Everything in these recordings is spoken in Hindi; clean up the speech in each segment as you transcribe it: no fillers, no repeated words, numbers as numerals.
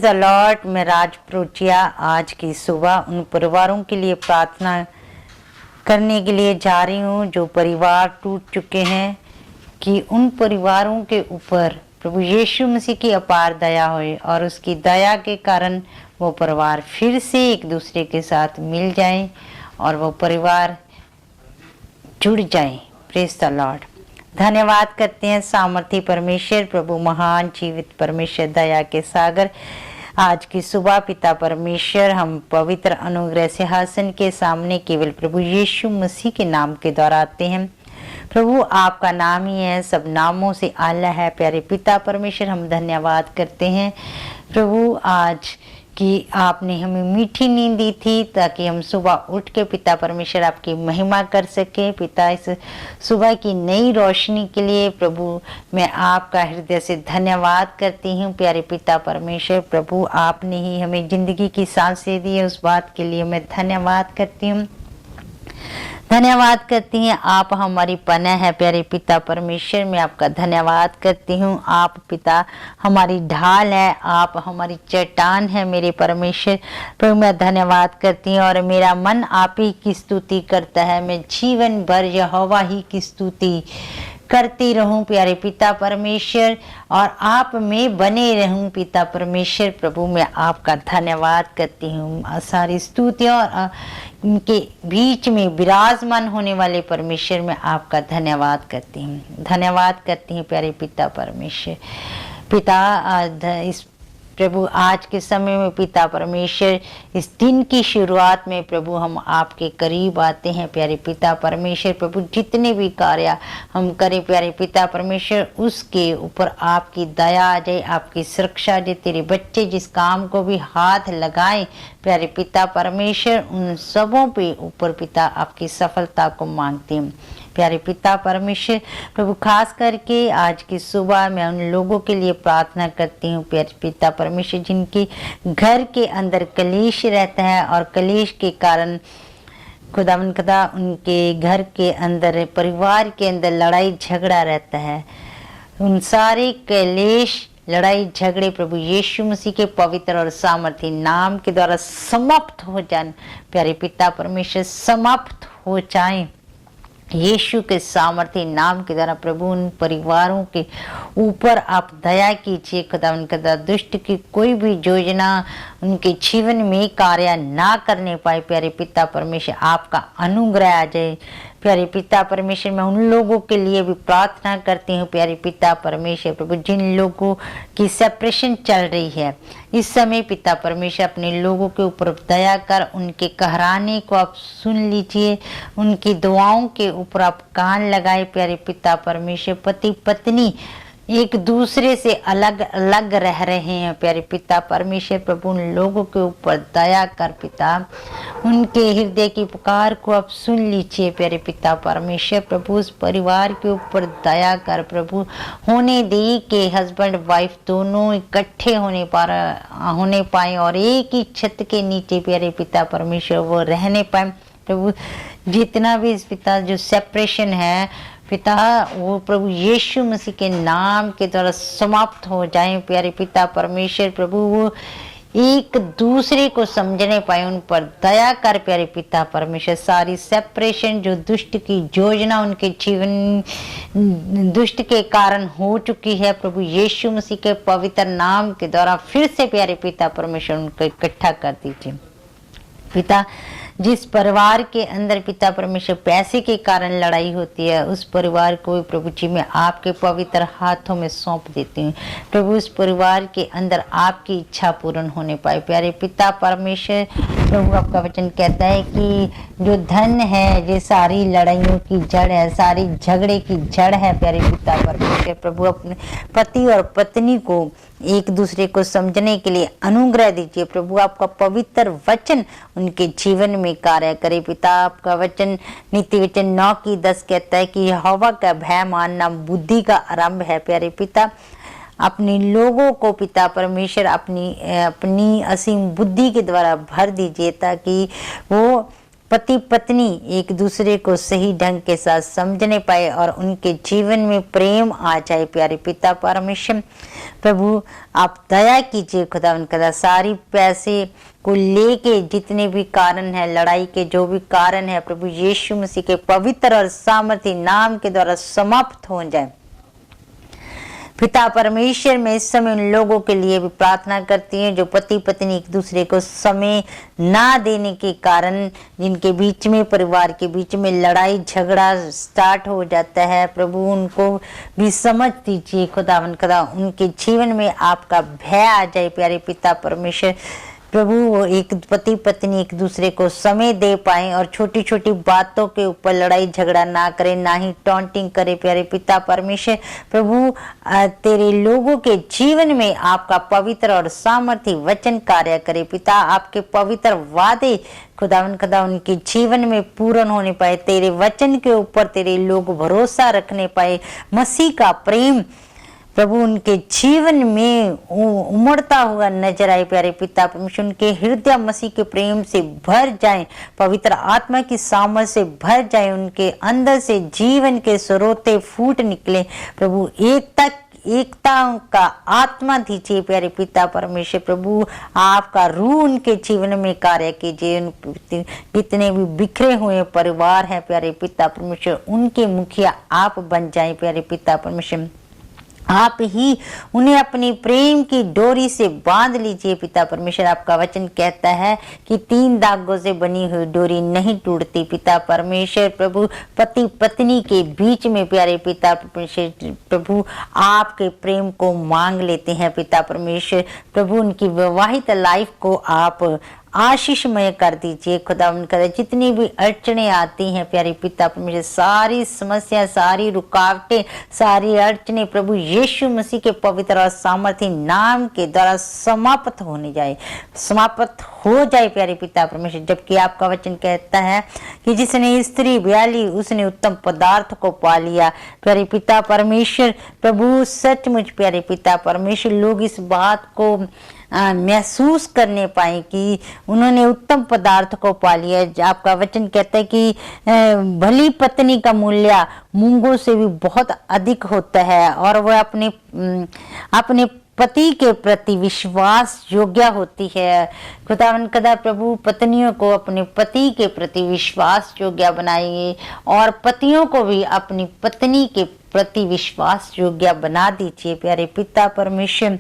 The Lord. मैं राज प्रोचिया आज की सुबह उन परिवारों के लिए प्रार्थना करने के लिए जा रही हूँ जो परिवार टूट चुके हैं, कि उन परिवारों के ऊपर प्रभु यीशु मसीह की अपार दया होए और उसकी दया के कारण वो परिवार फिर से एक दूसरे के साथ मिल जाएं और वो परिवार जुड़ जाएं। Praise the Lord. धन्यवाद करते हैं सामर्थी परमेश्वर, प्रभु महान जीवित परमेश्वर, दया के सागर। आज की सुबह पिता परमेश्वर, हम पवित्र अनुग्रह सिंहासन के सामने केवल प्रभु यीशु मसीह के नाम के द्वारा आते हैं। प्रभु आपका नाम ही है, सब नामों से आला है। प्यारे पिता परमेश्वर, हम धन्यवाद करते हैं प्रभु आज कि आपने हमें मीठी नींद दी थी ताकि हम सुबह उठ के पिता परमेश्वर आपकी महिमा कर सके। पिता, इस सुबह की नई रोशनी के लिए प्रभु मैं आपका हृदय से धन्यवाद करती हूँ। प्यारे पिता परमेश्वर, प्रभु आपने ही हमें जिंदगी की सांसें दी है, उस बात के लिए मैं धन्यवाद करती हूँ। धन्यवाद करती हैं, आप हमारी पनाह है। प्यारे पिता परमेश्वर, मैं आपका धन्यवाद करती हूँ। आप पिता हमारी ढाल है, आप हमारी चट्टान है। मेरे परमेश्वर प्रभु, मैं धन्यवाद करती हूँ और मेरा मन आप ही की स्तुति करता है। मैं जीवन भर यहोवा ही की स्तुति करती रहूं प्यारे पिता परमेश्वर, और आप में बने रहूं पिता परमेश्वर। प्रभु मैं आपका धन्यवाद करती हूँ। सारी स्तुतियों और उनके बीच में विराजमान होने वाले परमेश्वर, मैं आपका धन्यवाद करती हूँ। धन्यवाद करती हूँ प्यारे पिता परमेश्वर। पिता, इस प्रभु आज के समय में पिता परमेश्वर, इस दिन की शुरुआत में प्रभु हम आपके करीब आते हैं। प्यारे पिता परमेश्वर, प्रभु जितने भी कार्य हम करें प्यारे पिता परमेश्वर, उसके ऊपर आपकी दया आ जाए, आपकी सुरक्षा जाए। तेरे बच्चे जिस काम को भी हाथ लगाएं प्यारे पिता परमेश्वर, उन सबों पे ऊपर पिता आपकी सफलता को मांगती हूँ। प्यारे पिता परमेश्वर प्रभु, खास करके आज की सुबह मैं उन लोगों के लिए प्रार्थना करती हूँ प्यारे पिता परमेश्वर, जिनके घर के अंदर कलेश रहता है और कलेश के कारण खुदा उनके घर के अंदर, परिवार के अंदर लड़ाई झगड़ा रहता है। उन सारे कलेश, लड़ाई झगड़े प्रभु यीशु मसीह के पवित्र और सामर्थी नाम के द्वारा समाप्त हो जाए प्यारे पिता परमेश्वर, समाप्त हो जाए यीशु के सामर्थी नाम के द्वारा। प्रभु उन परिवारों के ऊपर आप दया कीजिए खुदा दुष्ट की कोई भी योजना उनके जीवन में कार्य ना करने पाए प्यारे पिता परमेश्वर, आपका अनुग्रह आ जाए प्यारे पिता परमेश्वर। मैं उन लोगों के लिए भी प्रार्थना करती हूँ प्यारे पिता परमेश्वर प्रभु, जिन लोगों की सेपरेशन चल रही है इस समय पिता परमेश्वर, अपने लोगों के ऊपर दया कर उनके कहराने को आप सुन लीजिए, उनकी दुआओं के ऊपर आप कान लगाए प्यारे पिता परमेश्वर। पति पत्नी एक दूसरे से अलग अलग रह रहे हैं प्यारे पिता परमेश्वर प्रभु, उन लोगों के ऊपर दया कर पिता, उनके हृदय की पुकार को आप सुन लीजिए प्यारे पिता परमेश्वर प्रभु। उस परिवार के ऊपर दया कर प्रभु, होने दे के हस्बैंड वाइफ दोनों इकट्ठे होने पाए और एक ही छत के नीचे प्यारे पिता परमेश्वर वो रहने पाए प्रभु। जितना भी इस पिता जो सेपरेशन है पिता, वो प्रभु यीशु मसीह के नाम के द्वारा समाप्त हो जाए प्यारे पिता परमेश्वर प्रभु। वो एक दूसरे को समझने पाए, उन पर दया कर प्यारे पिता परमेश्वर। सारी सेपरेशन जो दुष्ट की योजना उनके जीवन दुष्ट के कारण हो चुकी है प्रभु यीशु मसीह के पवित्र नाम के द्वारा फिर से प्यारे पिता परमेश्वर उनको इकट्ठा कर दीजिए पिता। जिस परिवार के अंदर पिता परमेश्वर पैसे के कारण लड़ाई होती है, उस परिवार को प्रभु जी मैं आपके पवित्र हाथों में सौंप देती हूँ प्रभु। उस परिवार के अंदर आपकी इच्छा पूर्ण होने पाए प्यारे पिता परमेश्वर प्रभु। आपका वचन कहता है कि जो धन है ये सारी लड़ाइयों की जड़ है, सारी झगड़े की जड़ है प्यारे पिता परमेश्वर प्रभु। अपने पति और पत्नी को एक दूसरे को समझने के लिए अनुग्रह दीजिए प्रभु। आपका पवित्र वचन उनके जीवन में कार्य करे पिता। आपका वचन नीति वचन 9:10 कहता है कि यहोवा का भय मानना बुद्धि का आरंभ है प्यारे पिता। अपने लोगों को पिता परमेश्वर अपनी असीम बुद्धि के द्वारा भर दीजिए ताकि वो पति पत्नी एक दूसरे को सही ढंग के साथ समझने पाए और उनके जीवन में प्रेम आ जाए। प्यारे पिता परमेश्वर प्रभु आप दया कीजिए खुदा सारी पैसे को लेके जितने भी कारण है, लड़ाई के जो भी कारण है प्रभु यीशु मसीह के पवित्र और सामर्थी नाम के द्वारा समाप्त हो जाए। पिता परमेश्वर मैं इस समय उन लोगों के लिए भी प्रार्थना करती हूँ जो पति पत्नी एक दूसरे को समय ना देने के कारण जिनके बीच में, परिवार के बीच में लड़ाई झगड़ा स्टार्ट हो जाता है। प्रभु उनको भी समझ दीजिए खुदा उनके जीवन में आपका भय आ जाए। प्यारे पिता परमेश्वर प्रभु वो एक पति पत्नी एक दूसरे को समय दे पाए और छोटी छोटी बातों के ऊपर लड़ाई झगड़ा ना करे, ना ही टॉन्टिंग करे। प्यारे पिता परमेश्वर प्रभु तेरे लोगों के जीवन में आपका पवित्र और सामर्थी वचन कार्य करे। पिता आपके पवित्र वादे खुदा उनके जीवन में पूर्ण होने पाए। तेरे वचन के ऊपर तेरे लोग भरोसा रखने पाए। मसीह का प्रेम प्रभु उनके जीवन में उमड़ता हुआ नजर आए। प्यारे पिता परमेश्वर उनके हृदय मसीह के प्रेम से भर जाए, पवित्र आत्मा की सामर्थ से भर जाए, उनके अंदर से जीवन के स्रोते फूट निकले। प्रभु एकता का आत्मा दीजिए। प्यारे पिता परमेश्वर प्रभु आपका रूह उनके जीवन में कार्य कीजिए। जितने भी बिखरे हुए परिवार हैं प्यारे पिता परमेश्वर उनके मुखिया आप बन जाए। प्यारे पिता परमेश्वर आप ही उन्हें अपनी प्रेम की डोरी से बांध लीजिए। पिता परमेश्वर आपका वचन कहता है कि 3 धागों से बनी हुई डोरी नहीं टूटती। पिता परमेश्वर प्रभु पति पत्नी के बीच में प्यारे पिता परमेश्वर प्रभु आपके प्रेम को मांग लेते हैं। पिता परमेश्वर प्रभु उनकी विवाहित लाइफ को आप आशीषमय कर दीजिए। खुदा उनका जितनी भी अड़चने आती हैं प्यारे पिता परमेश्वर सारी समस्या, सारी रुकावटें, सारी अड़चने प्रभु यीशु मसीह के पवित्र और सामर्थी नाम के द्वारा समाप्त हो जाए प्यारे पिता परमेश्वर। जबकि आपका वचन कहता है कि जिसने स्त्री ब्याली उसने उत्तम पदार्थ को पा लिया। प्यारे पिता परमेश्वर प्रभु सचमुच प्यारे पिता परमेश्वर लोग इस बात को महसूस करने पाए कि उन्होंने उत्तम पदार्थ को पा लिया। आपका वचन कहता है कि भली पत्नी का मूल्य मूंगों से भी बहुत अधिक होता है और वह अपने पति के प्रति विश्वास योग्य होती है। खुदा प्रभु पत्नियों को अपने पति के प्रति विश्वास योग्य बनाइए और पतियों को भी अपनी पत्नी के प्रति विश्वास योग्य बना दीजिए। प्यारे पिता परमेश्वर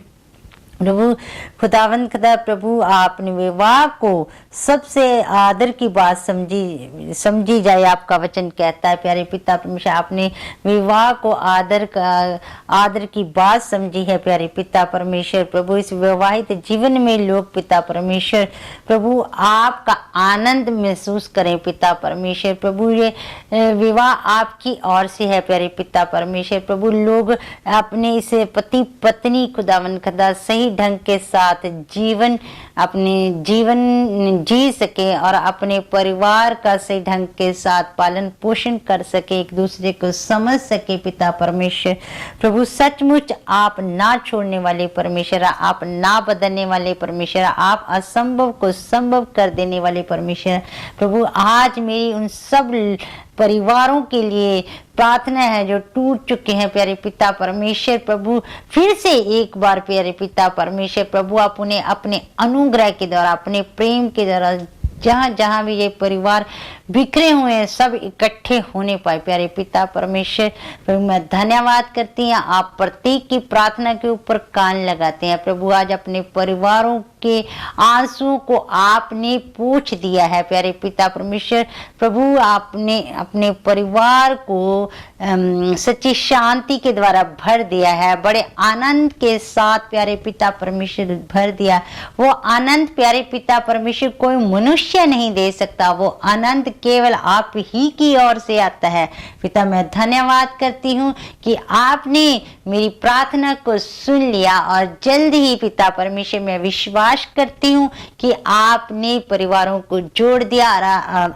प्रभु खुदा प्रभु आपने विवाह को सबसे आदर की बात समझी जाए। आपका वचन कहता है प्यारे पिता परमेश्वर आपने विवाह को आदर की बात समझी है। प्यारे पिता परमेश्वर प्रभु इस विवाहित जीवन में लोग पिता परमेश्वर प्रभु आपका आनंद महसूस करें। पिता परमेश्वर प्रभु ये विवाह आपकी ओर से है। प्यारे पिता परमेश्वर प्रभु लोग अपने इस पति पत्नी खुदा सही ढंग के साथ अपने जीवन जी सके और अपने परिवार का सही ढंग के साथ पालन पोषण कर सके, एक दूसरे को समझ सके। पिता परमेश्वर प्रभु सचमुच आप ना छोड़ने वाले परमेश्वर, आप ना बदलने वाले परमेश्वर, आप असंभव को संभव कर देने वाले परमेश्वर। प्रभु आज मेरी उन सब परिवारों के लिए प्रार्थना है जो टूट चुके हैं प्यारे पिता परमेश्वर प्रभु। फिर से एक बार प्यारे पिता परमेश्वर प्रभु आप उन्हें अपने अनुग्रह के द्वारा, अपने प्रेम के द्वारा जहाँ जहाँ भी ये परिवार बिखरे हुए हैं सब इकट्ठे होने पाए। प्यारे पिता परमेश्वर प्रभु मैं धन्यवाद करती हूँ। आप प्रत्येक की प्रार्थना के ऊपर कान लगाते हैं प्रभु। आज अपने परिवारों के आंसुओं को आपने पूछ दिया है प्यारे पिता परमेश्वर प्रभु। आपने अपने परिवार को सच्ची शांति के द्वारा भर दिया है, बड़े आनंद के साथ प्यारे पिता परमेश्वर भर दिया। वो आनंद प्यारे पिता परमेश्वर कोई मनुष्य नहीं दे सकता, वो आनंद केवल आप ही की ओर से आता है। पिता मैं धन्यवाद करती हूँ कि आपने मेरी प्रार्थना को सुन लिया और जल्द ही पिता परमेश्वर मैं विश्वास करती हूँ कि आपने परिवारों को जोड़ दिया।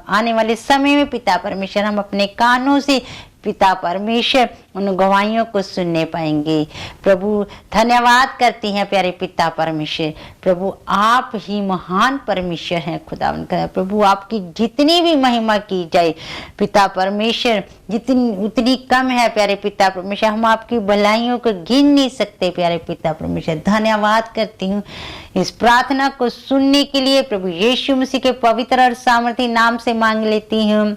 आने वाले समय में पिता परमेश्वर हम अपने कानों से पिता परमेश्वर उन गवाहियों को सुनने पाएंगे। प्रभु धन्यवाद करती हैं प्यारे पिता परमेश्वर। प्रभु आप ही महान परमेश्वर हैं खुदावन का। प्रभु आपकी जितनी भी महिमा की जाए पिता परमेश्वर जितनी उतनी कम है प्यारे पिता परमेश्वर। हम आपकी भलाइयों को गिन नहीं सकते प्यारे पिता परमेश्वर। धन्यवाद करती हूँ इस प्रार्थना को सुनने के लिए। प्रभु यीशु मसीह के पवित्र और सामर्थी नाम से मांग लेती हूँ,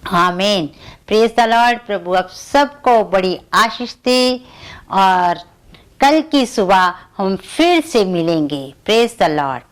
आमीन। Praise the Lord. प्रभु आप सबको बड़ी आशीष दे और कल की सुबह हम फिर से मिलेंगे। Praise the Lord.